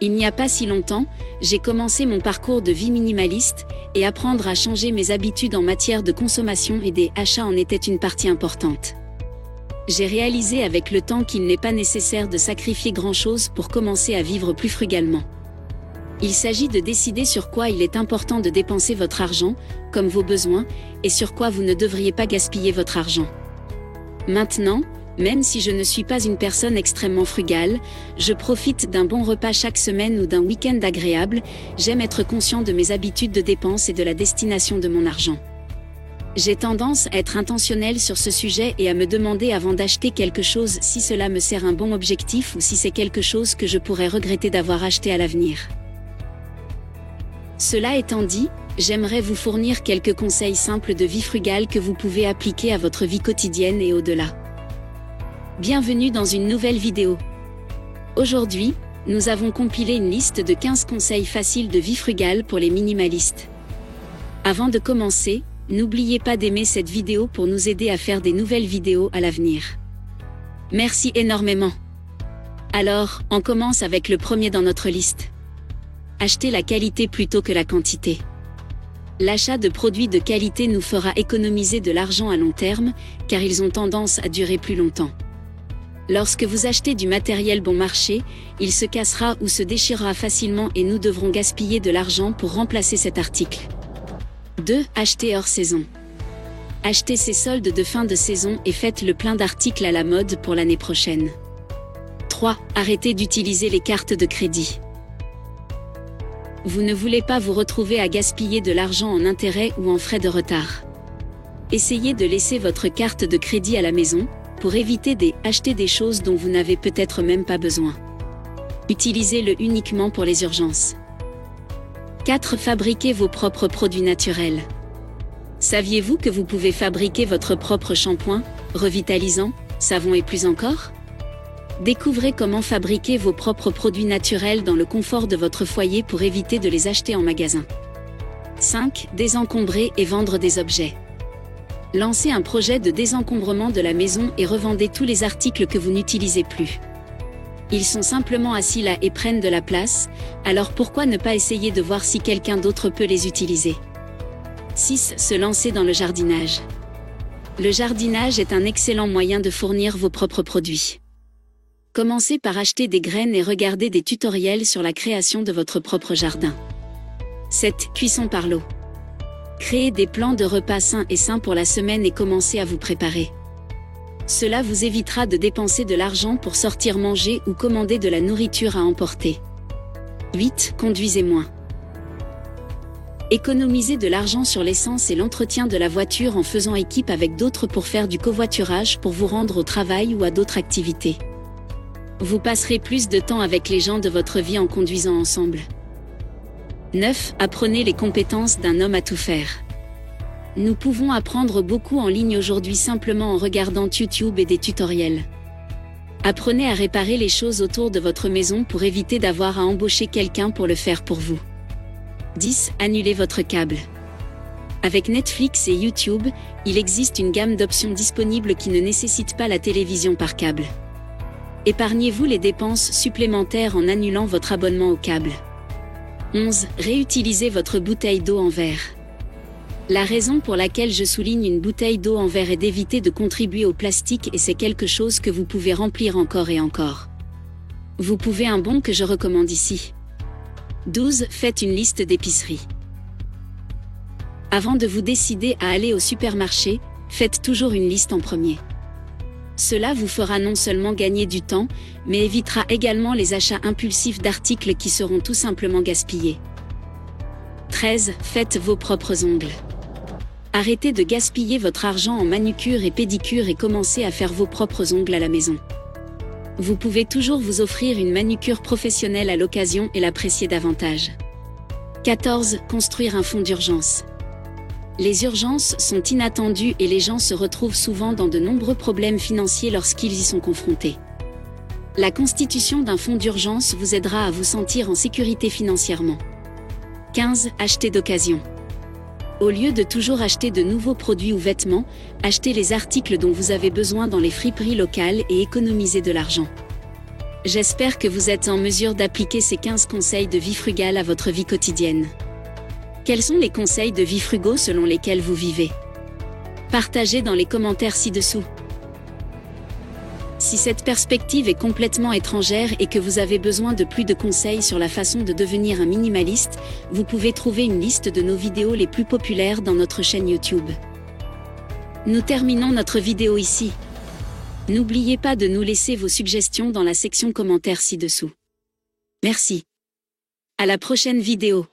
Il n'y a pas si longtemps, j'ai commencé mon parcours de vie minimaliste, et apprendre à changer mes habitudes en matière de consommation et des achats en était une partie importante. J'ai réalisé avec le temps qu'il n'est pas nécessaire de sacrifier grand-chose pour commencer à vivre plus frugalement. Il s'agit de décider sur quoi il est important de dépenser votre argent, comme vos besoins, et sur quoi vous ne devriez pas gaspiller votre argent. Maintenant, même si je ne suis pas une personne extrêmement frugale, je profite d'un bon repas chaque semaine ou d'un week-end agréable, j'aime être conscient de mes habitudes de dépenses et de la destination de mon argent. J'ai tendance à être intentionnel sur ce sujet et à me demander avant d'acheter quelque chose si cela me sert un bon objectif ou si c'est quelque chose que je pourrais regretter d'avoir acheté à l'avenir. Cela étant dit, j'aimerais vous fournir quelques conseils simples de vie frugale que vous pouvez appliquer à votre vie quotidienne et au-delà. Bienvenue dans une nouvelle vidéo. Aujourd'hui, nous avons compilé une liste de 15 conseils faciles de vie frugale pour les minimalistes. Avant de commencer, n'oubliez pas d'aimer cette vidéo pour nous aider à faire des nouvelles vidéos à l'avenir. Merci énormément. Alors, on commence avec le premier dans notre liste. Achetez la qualité plutôt que la quantité. L'achat de produits de qualité nous fera économiser de l'argent à long terme, car ils ont tendance à durer plus longtemps. Lorsque vous achetez du matériel bon marché, il se cassera ou se déchirera facilement et nous devrons gaspiller de l'argent pour remplacer cet article. 2. Achetez hors saison. Achetez ces soldes de fin de saison et faites le plein d'articles à la mode pour l'année prochaine. 3. Arrêtez d'utiliser les cartes de crédit. Vous ne voulez pas vous retrouver à gaspiller de l'argent en intérêts ou en frais de retard. Essayez de laisser votre carte de crédit à la maison, pour éviter d'acheter des choses dont vous n'avez peut-être même pas besoin. Utilisez-le uniquement pour les urgences. 4. Fabriquez vos propres produits naturels. Saviez-vous que vous pouvez fabriquer votre propre shampoing, revitalisant, savon et plus encore? Découvrez comment fabriquer vos propres produits naturels dans le confort de votre foyer pour éviter de les acheter en magasin. 5. Désencombrer et vendre des objets. Lancez un projet de désencombrement de la maison et revendez tous les articles que vous n'utilisez plus. Ils sont simplement assis là et prennent de la place, alors pourquoi ne pas essayer de voir si quelqu'un d'autre peut les utiliser? 6. Se lancer dans le jardinage. Le jardinage est un excellent moyen de fournir vos propres produits. Commencez par acheter des graines et regardez des tutoriels sur la création de votre propre jardin. 7. Cuisson par l'eau. Créez des plans de repas sains et sains pour la semaine et commencez à vous préparer. Cela vous évitera de dépenser de l'argent pour sortir manger ou commander de la nourriture à emporter. 8. Conduisez moins. Économisez de l'argent sur l'essence et l'entretien de la voiture en faisant équipe avec d'autres pour faire du covoiturage pour vous rendre au travail ou à d'autres activités. Vous passerez plus de temps avec les gens de votre vie en conduisant ensemble. 9. Apprenez les compétences d'un homme à tout faire. Nous pouvons apprendre beaucoup en ligne aujourd'hui simplement en regardant YouTube et des tutoriels. Apprenez à réparer les choses autour de votre maison pour éviter d'avoir à embaucher quelqu'un pour le faire pour vous. 10. Annulez votre câble. Avec Netflix et YouTube, il existe une gamme d'options disponibles qui ne nécessitent pas la télévision par câble. Épargnez-vous les dépenses supplémentaires en annulant votre abonnement au câble. 11. Réutilisez votre bouteille d'eau en verre. La raison pour laquelle je souligne une bouteille d'eau en verre est d'éviter de contribuer au plastique et c'est quelque chose que vous pouvez remplir encore et encore. Vous pouvez un bon que je recommande ici. 12. Faites une liste d'épicerie. Avant de vous décider à aller au supermarché, faites toujours une liste en premier. Cela vous fera non seulement gagner du temps, mais évitera également les achats impulsifs d'articles qui seront tout simplement gaspillés. 13. Faites vos propres ongles. Arrêtez de gaspiller votre argent en manucure et pédicure et commencez à faire vos propres ongles à la maison. Vous pouvez toujours vous offrir une manucure professionnelle à l'occasion et l'apprécier davantage. 14. Construire un fonds d'urgence. Les urgences sont inattendues et les gens se retrouvent souvent dans de nombreux problèmes financiers lorsqu'ils y sont confrontés. La constitution d'un fonds d'urgence vous aidera à vous sentir en sécurité financièrement. 15. Acheter d'occasion. Au lieu de toujours acheter de nouveaux produits ou vêtements, achetez les articles dont vous avez besoin dans les friperies locales et économisez de l'argent. J'espère que vous êtes en mesure d'appliquer ces 15 conseils de vie frugale à votre vie quotidienne. Quels sont les conseils de vie frugaux selon lesquels vous vivez? Partagez dans les commentaires ci-dessous. Si cette perspective est complètement étrangère et que vous avez besoin de plus de conseils sur la façon de devenir un minimaliste, vous pouvez trouver une liste de nos vidéos les plus populaires dans notre chaîne YouTube. Nous terminons notre vidéo ici. N'oubliez pas de nous laisser vos suggestions dans la section commentaires ci-dessous. Merci. À la prochaine vidéo.